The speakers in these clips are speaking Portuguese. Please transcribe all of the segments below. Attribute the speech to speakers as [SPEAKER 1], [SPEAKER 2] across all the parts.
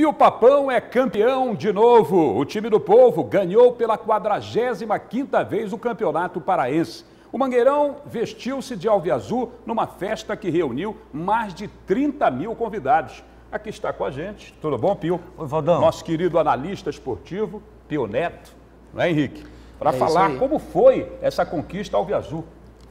[SPEAKER 1] E o Papão é campeão de novo. O time do povo ganhou pela 45ª vez o Campeonato Paraense. O Mangueirão vestiu-se de alviazul numa festa que reuniu mais de 30 mil convidados. Aqui está com a gente. Tudo bom, Pio?
[SPEAKER 2] Oi, Valdão.
[SPEAKER 1] Nosso querido analista esportivo, Pio Neto. Não é, Henrique? Para falar como foi essa conquista alviazul.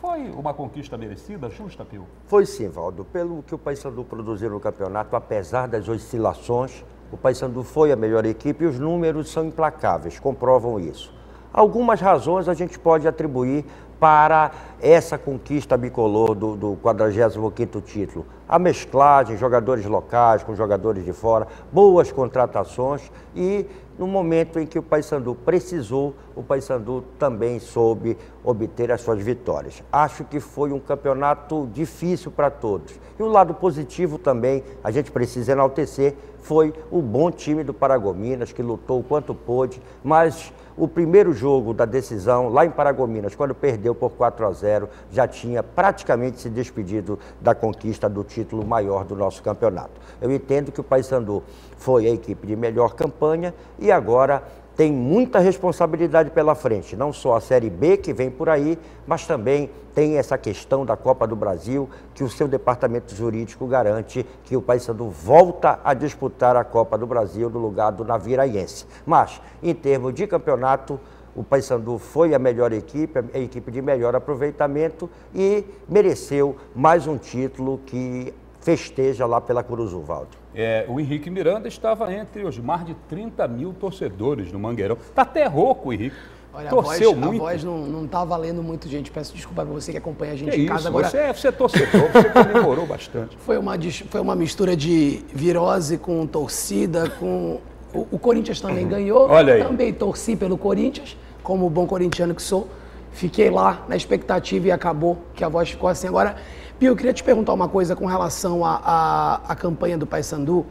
[SPEAKER 1] Foi uma conquista merecida, justa, Pio?
[SPEAKER 2] Foi sim, Valdo. Pelo que o Paysandu produziu no campeonato, apesar das oscilações, o Paysandu foi a melhor equipe e os números são implacáveis, comprovam isso. Algumas razões a gente pode atribuir para essa conquista bicolor do 45º título. A mesclagem, jogadores locais com jogadores de fora, boas contratações e no momento em que o Paysandu precisou, o Paysandu também soube obter as suas vitórias. Acho que foi um campeonato difícil para todos. E o lado positivo também, a gente precisa enaltecer, foi o bom time do Paragominas, que lutou o quanto pôde, mas o primeiro jogo da decisão, lá em Paragominas, quando perdeu por 4-0, já tinha praticamente se despedido da conquista do título maior do nosso campeonato. Eu entendo que o Paysandu foi a equipe de melhor campanha e agora tem muita responsabilidade pela frente, não só a Série B que vem por aí, mas também tem essa questão da Copa do Brasil, que o seu departamento jurídico garante que o Paysandu volta a disputar a Copa do Brasil no lugar do Naviraense. Mas, em termos de campeonato, o Paysandu foi a melhor equipe, a equipe de melhor aproveitamento e mereceu mais um título que festeja lá pela Curuzu, Valdo.
[SPEAKER 1] O Henrique Miranda estava entre os mais de 30 mil torcedores no Mangueirão. Está até rouco, Henrique.
[SPEAKER 3] Olha,
[SPEAKER 1] torceu
[SPEAKER 3] a
[SPEAKER 1] muito.
[SPEAKER 3] A voz não está valendo muito, gente. Peço desculpa para você que acompanha a gente
[SPEAKER 1] Que
[SPEAKER 3] em casa.
[SPEAKER 1] isso?
[SPEAKER 3] Agora,
[SPEAKER 1] Você é torcedor, você comemorou bastante.
[SPEAKER 3] Foi uma mistura de virose com torcida, com... O Corinthians também ganhou.
[SPEAKER 1] Olha aí.
[SPEAKER 3] Também torci pelo Corinthians, como bom corintiano que sou. Fiquei lá na expectativa e acabou que a voz ficou assim. Agora, Pio, eu queria te perguntar uma coisa com relação à campanha do Paysandu.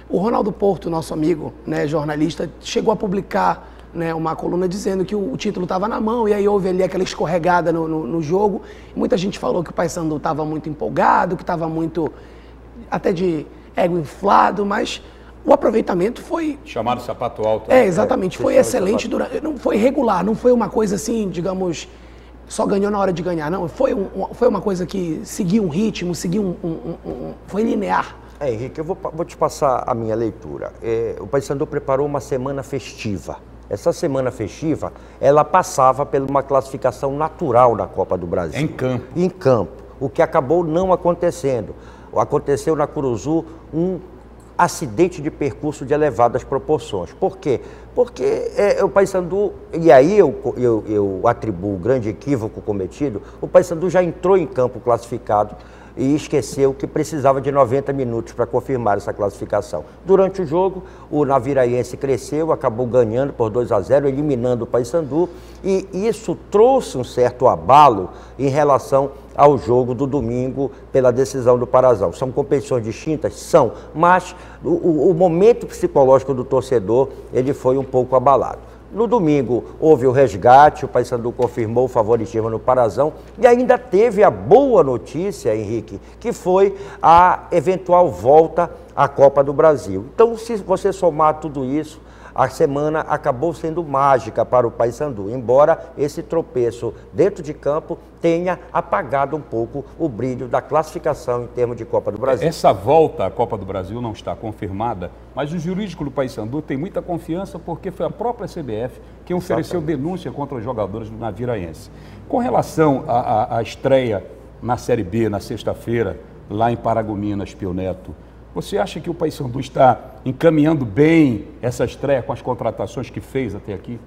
[SPEAKER 3] O Ronaldo Porto, nosso amigo, né, jornalista, chegou a publicar, né, uma coluna dizendo que o título estava na mão e aí houve ali aquela escorregada no jogo. Muita gente falou que o Paysandu estava muito empolgado, que estava muito até de ego inflado, mas o aproveitamento foi...
[SPEAKER 1] Chamaram sapato alto.
[SPEAKER 3] Exatamente. Foi excelente, não foi regular, não foi uma coisa assim, digamos... Só ganhou na hora de ganhar, não. Foi uma coisa que seguiu um ritmo, foi linear.
[SPEAKER 2] Henrique, eu vou te passar a minha leitura. O Paysandu preparou uma semana festiva. Essa semana festiva, ela passava por uma classificação natural na Copa do Brasil.
[SPEAKER 1] Em campo.
[SPEAKER 2] Em campo, o que acabou não acontecendo. Aconteceu na Curuzu um acidente de percurso de elevadas proporções. Por quê? Porque o Paysandu, e aí eu atribuo o grande equívoco cometido, o Paysandu já entrou em campo classificado e esqueceu que precisava de 90 minutos para confirmar essa classificação. Durante o jogo, o Naviraense cresceu, acabou ganhando por 2-0, eliminando o Paysandu, e isso trouxe um certo abalo em relação ao jogo do domingo pela decisão do Parazão. São competições distintas? São, mas o momento psicológico do torcedor, ele foi um pouco abalado. No domingo houve o resgate, o Paysandu confirmou o favoritismo no Parazão e ainda teve a boa notícia, Henrique, que foi a eventual volta à Copa do Brasil. Então, se você somar tudo isso, a semana acabou sendo mágica para o Paysandu, embora esse tropeço dentro de campo tenha apagado um pouco o brilho da classificação em termos de Copa do Brasil.
[SPEAKER 1] Essa volta à Copa do Brasil não está confirmada, mas o jurídico do Paysandu tem muita confiança porque foi a própria CBF que ofereceu denúncia contra os jogadores do Naviraense. Com relação à estreia na Série B, na sexta-feira, lá em Paragominas, Pio Neto, você acha que o Paysandu está encaminhando bem essa estreia com as contratações que fez até aqui?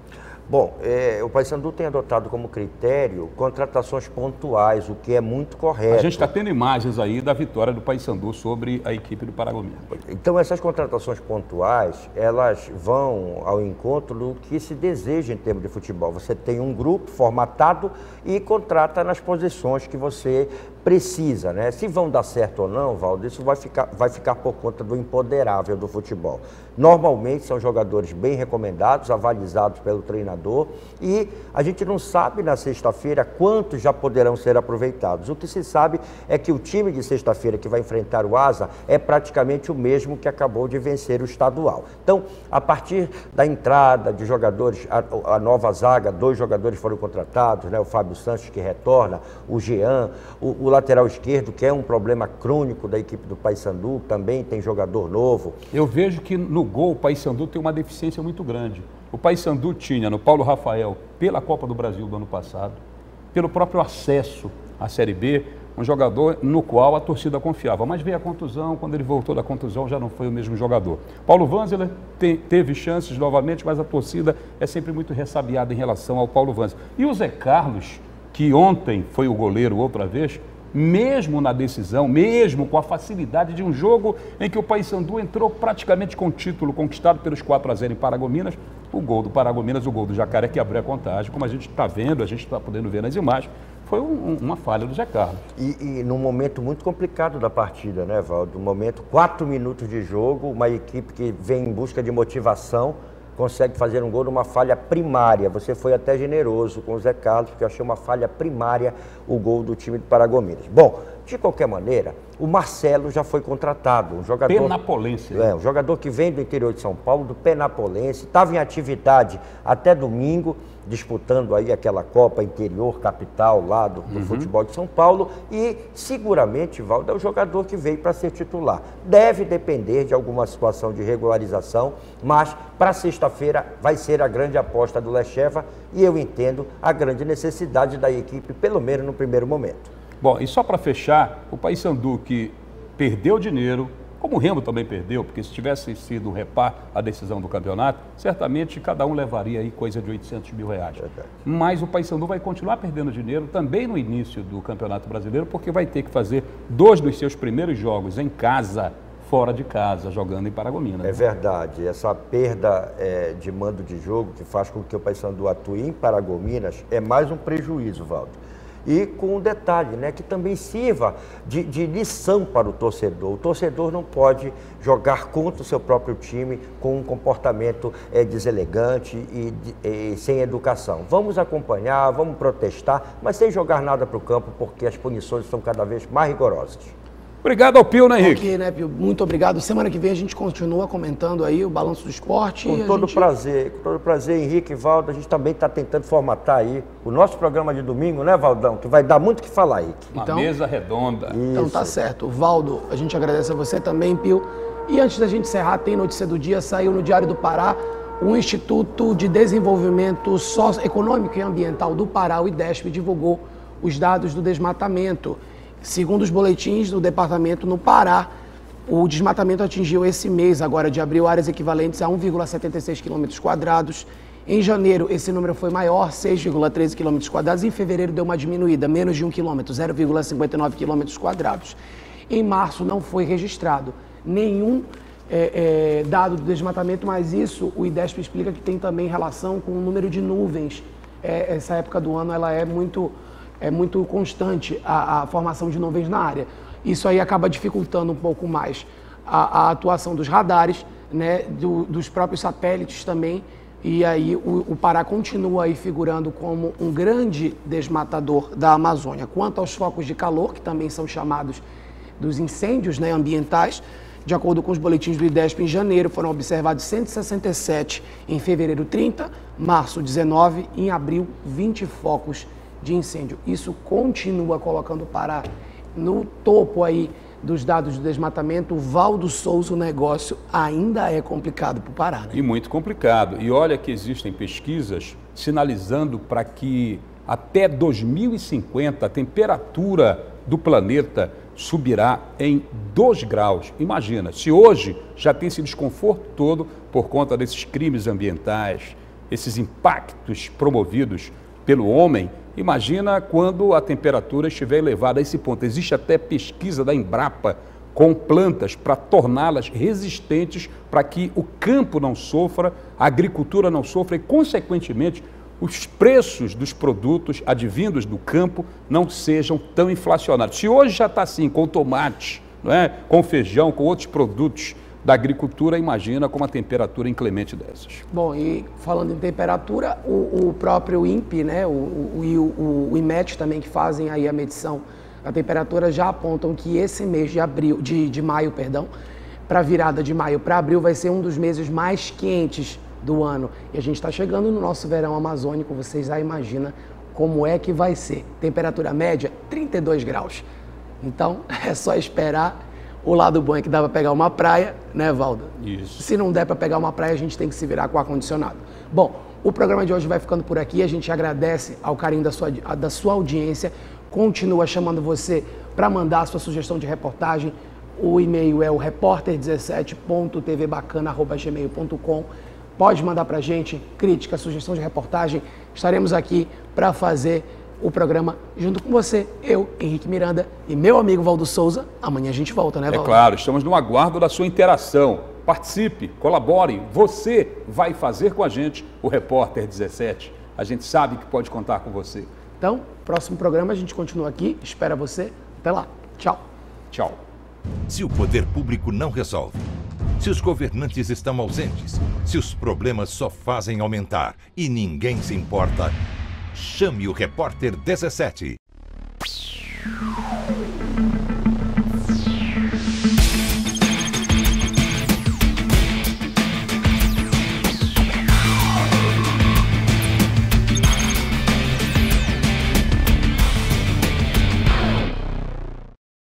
[SPEAKER 2] Bom, o Paysandu tem adotado como critério contratações pontuais, o que é muito correto.
[SPEAKER 1] A gente está tendo imagens aí da vitória do Paysandu sobre a equipe do Paragominas.
[SPEAKER 2] Então, essas contratações pontuais, elas vão ao encontro do que se deseja em termos de futebol. Você tem um grupo formatado e contrata nas posições que você precisa, né? Se vão dar certo ou não, Valdo, isso vai ficar por conta do imponderável do futebol. Normalmente são jogadores bem recomendados, avalizados pelo treinador, e a gente não sabe na sexta-feira quantos já poderão ser aproveitados. O que se sabe é que o time de sexta-feira que vai enfrentar o Asa é praticamente o mesmo que acabou de vencer o estadual. Então, a partir da entrada de jogadores, a nova zaga, 2 jogadores foram contratados, né? O Fábio Santos, que retorna, o Jean, o lateral esquerdo, que é um problema crônico da equipe do Paysandu, também tem jogador novo.
[SPEAKER 1] Eu vejo que no gol o Paysandu tem uma deficiência muito grande. O Paysandu tinha no Paulo Rafael, pela Copa do Brasil do ano passado, pelo próprio acesso à Série B, um jogador no qual a torcida confiava. Mas veio a contusão, quando ele voltou da contusão já não foi o mesmo jogador. Paulo Vanzeler teve chances novamente, mas a torcida é sempre muito ressabiada em relação ao Paulo Vanzeler. E o Zé Carlos, que ontem foi o goleiro outra vez, mesmo na decisão, mesmo com a facilidade de um jogo em que o Paysandu entrou praticamente com o título conquistado pelos 4-0 em Paragominas, o gol do Paragominas, o gol do Jacaré que abriu a contagem, como a gente está vendo, a gente está podendo ver nas imagens, foi uma falha do Zé Carlos.
[SPEAKER 2] E num momento muito complicado da partida, né, Valdo? Um momento, 4 minutos de jogo, uma equipe que vem em busca de motivação, consegue fazer um gol numa falha primária. Você foi até generoso com o Zé Carlos, porque eu achei uma falha primária o gol do time do Paragominas. Bom, de qualquer maneira, o Marcelo já foi contratado, um jogador...
[SPEAKER 1] Penapolense.
[SPEAKER 2] Um jogador que vem do interior de São Paulo, do Penapolense, estava em atividade até domingo, disputando aí aquela Copa Interior Capital lá do futebol de São Paulo, e seguramente, Valdo, é o jogador que veio para ser titular. Deve depender de alguma situação de regularização, mas para sexta-feira vai ser a grande aposta do Lecheva, e eu entendo a grande necessidade da equipe, pelo menos no primeiro momento.
[SPEAKER 1] Bom, e só para fechar, o Paysandu que perdeu dinheiro, como o Remo também perdeu, porque se tivesse sido repar a decisão do campeonato, certamente cada um levaria aí coisa de 800 mil reais. Mas o Paysandu vai continuar perdendo dinheiro também no início do Campeonato Brasileiro, porque vai ter que fazer 2 dos seus primeiros jogos em casa, fora de casa, jogando em Paragominas.
[SPEAKER 2] É verdade, essa perda de mando de jogo que faz com que o Paysandu atue em Paragominas é mais um prejuízo, Valdo. E com um detalhe, né, que também sirva de lição para o torcedor. O torcedor não pode jogar contra o seu próprio time com um comportamento deselegante e sem educação. Vamos acompanhar, vamos protestar, mas sem jogar nada para o campo, porque as punições são cada vez mais rigorosas.
[SPEAKER 1] Obrigado ao Pio, né, Henrique?
[SPEAKER 3] Ok, né, Pio? Muito obrigado. Semana que vem a gente continua comentando aí o balanço do esporte.
[SPEAKER 2] Com todo prazer, Henrique e Valdo. A gente também está tentando formatar aí o nosso programa de domingo, né, Valdão? Que vai dar muito o que falar, Henrique.
[SPEAKER 1] Uma mesa redonda.
[SPEAKER 3] Então tá certo. Valdo, a gente agradece a você também, Pio. E antes da gente encerrar, tem notícia do dia, saiu no Diário do Pará, o Instituto de Desenvolvimento Socioeconômico e Ambiental do Pará, o IDESP, divulgou os dados do desmatamento. Segundo os boletins do departamento no Pará, o desmatamento atingiu esse mês, agora de abril, áreas equivalentes a 1,76 km². Em janeiro, esse número foi maior, 6,13 km². Em fevereiro, deu uma diminuída, menos de 1 km, 0,59 km². Em março, não foi registrado nenhum dado do desmatamento, mas isso o IDESP explica que tem também relação com o número de nuvens. Essa época do ano ela é muito constante a formação de nuvens na área. Isso aí acaba dificultando um pouco mais a atuação dos radares, né, dos próprios satélites também, e aí o Pará continua aí figurando como um grande desmatador da Amazônia. Quanto aos focos de calor, que também são chamados dos incêndios, né, ambientais, de acordo com os boletins do IDESP, em janeiro foram observados 167, em fevereiro 30, março 19, em abril 20 focos de incêndio. Isso continua colocando o Pará no topo aí dos dados do desmatamento. O Valdo Souza, o negócio ainda é complicado para o Pará, né?
[SPEAKER 1] E muito complicado. E olha que existem pesquisas sinalizando para que até 2050 a temperatura do planeta subirá em 2 graus. Imagina, se hoje já tem esse desconforto todo por conta desses crimes ambientais, esses impactos promovidos pelo homem, imagina quando a temperatura estiver elevada a esse ponto. Existe até pesquisa da Embrapa com plantas para torná-las resistentes para que o campo não sofra, a agricultura não sofra e, consequentemente, os preços dos produtos advindos do campo não sejam tão inflacionados. Se hoje já está assim, com tomate, não é? Com feijão, com outros produtos da agricultura, imagina com uma temperatura inclemente dessas.
[SPEAKER 3] Bom, e falando em temperatura, o próprio INPE, né, o IMET também, que fazem aí a medição da temperatura, já apontam que esse mês de maio, para a virada de maio para abril, vai ser um dos meses mais quentes do ano. E a gente está chegando no nosso verão amazônico, vocês já imaginam como é que vai ser. Temperatura média, 32 graus. Então, é só esperar. O lado bom é que dá para pegar uma praia, né, Valdo?
[SPEAKER 1] Isso.
[SPEAKER 3] Se não der para pegar uma praia, a gente tem que se virar com ar-condicionado. Bom, o programa de hoje vai ficando por aqui. A gente agradece ao carinho da sua audiência. Continua chamando você para mandar a sua sugestão de reportagem. O e-mail é o repórter17.tvbacana@gmail.com. Pode mandar para a gente crítica, sugestão de reportagem. Estaremos aqui para fazer o programa junto com você, eu, Henrique Miranda e meu amigo Valdo Souza. Amanhã a gente volta, né, Valdo?
[SPEAKER 1] É claro, estamos no aguardo da sua interação. Participe, colabore. Você vai fazer com a gente o Repórter 17. A gente sabe que pode contar com você.
[SPEAKER 3] Então, próximo programa a gente continua aqui. Espera você. Até lá. Tchau.
[SPEAKER 1] Tchau.
[SPEAKER 4] Se o poder público não resolve, se os governantes estão ausentes, se os problemas só fazem aumentar e ninguém se importa, chame o Repórter 17.